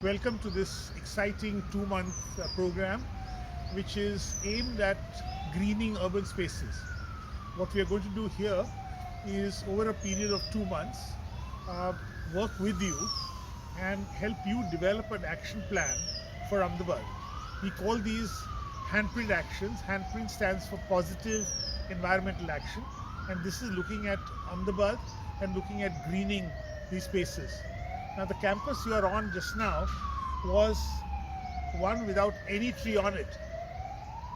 Welcome to this exciting 2 month program, which is aimed at greening urban spaces. What we are going to do here is, over a period of 2 months, uh, work with you and help you develop an action plan for Ahmedabad. We call these handprint actions. Handprint stands for positive environmental action, and this is looking at Ahmedabad and looking at greening these spaces. Now, the campus you are on just now was one without any tree on it.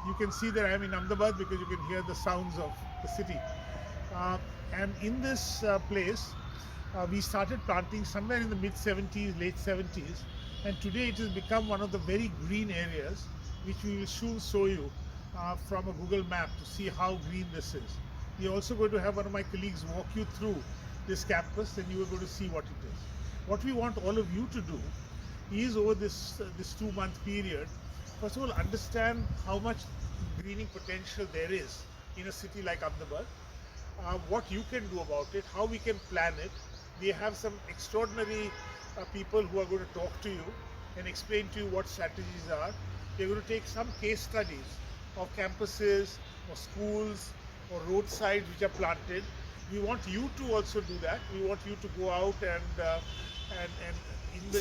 You can see that I am in Ahmedabad because you can hear the sounds of the city. Uh, and in this place, we started planting somewhere in the mid 70s, late 70s, and today it has become one of the very green areas, which we will soon show you from a Google map to see how green this is. We are also going to have one of my colleagues walk you through this campus, and you are going to see what it is. What we want all of you to do is, over this 2 month period, first of all, understand how much greening potential there is in a city like Ahmedabad, what you can do about it, how we can plan it. We have some extraordinary people who are going to talk to you and explain to you what strategies are. We're going to take some case studies of campuses or schools or roadsides which are planted. We want you to also do that. We want you to go out and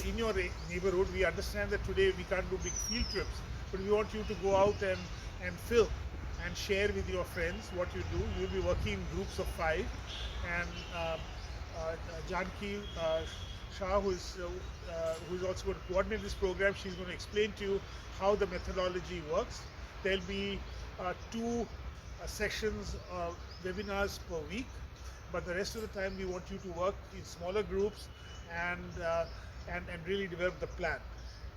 in your neighborhood. We understand that today we can't do big field trips, but we want you to go out and film and share with your friends what you do. You'll be working in groups of 5, and Janki Shah, who is also going to coordinate this program, she's going to explain to you how the methodology works. There'll be 2 sessions, webinars per week, but the rest of the time we want you to work in smaller groups and really develop the plan.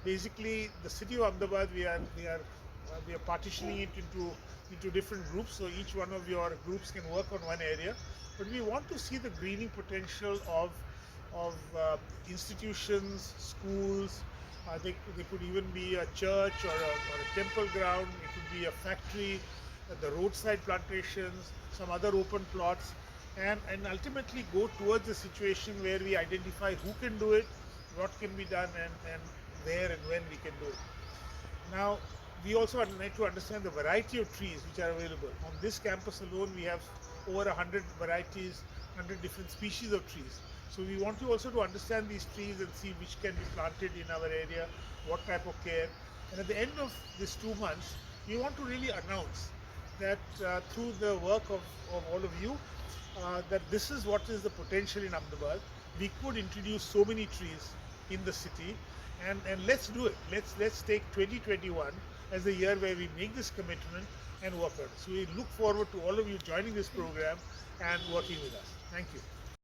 Basically, the city of Ahmedabad, we are partitioning it into different groups, so each one of your groups can work on one area. But we want to see the greening potential of institutions, schools. They could even be a church or a temple ground. It could be a factory, the roadside plantations, some other open plots, and ultimately go towards a situation where we identify who can do it, what can be done, and where and when we can do it. Now, we also need to understand the variety of trees which are available. On this campus alone, we have over 100 varieties, 100 different species of trees. So we want you also to understand these trees and see which can be planted in our area, what type of care. And at the end of this 2 months, we want to really announce that through the work of all of you, that this is what is the potential in Ahmedabad. We could introduce so many trees in the city, and let's do it. Let's take 2021 as the year where we make this commitment and work on it. So we look forward to all of you joining this program and working with us. Thank you.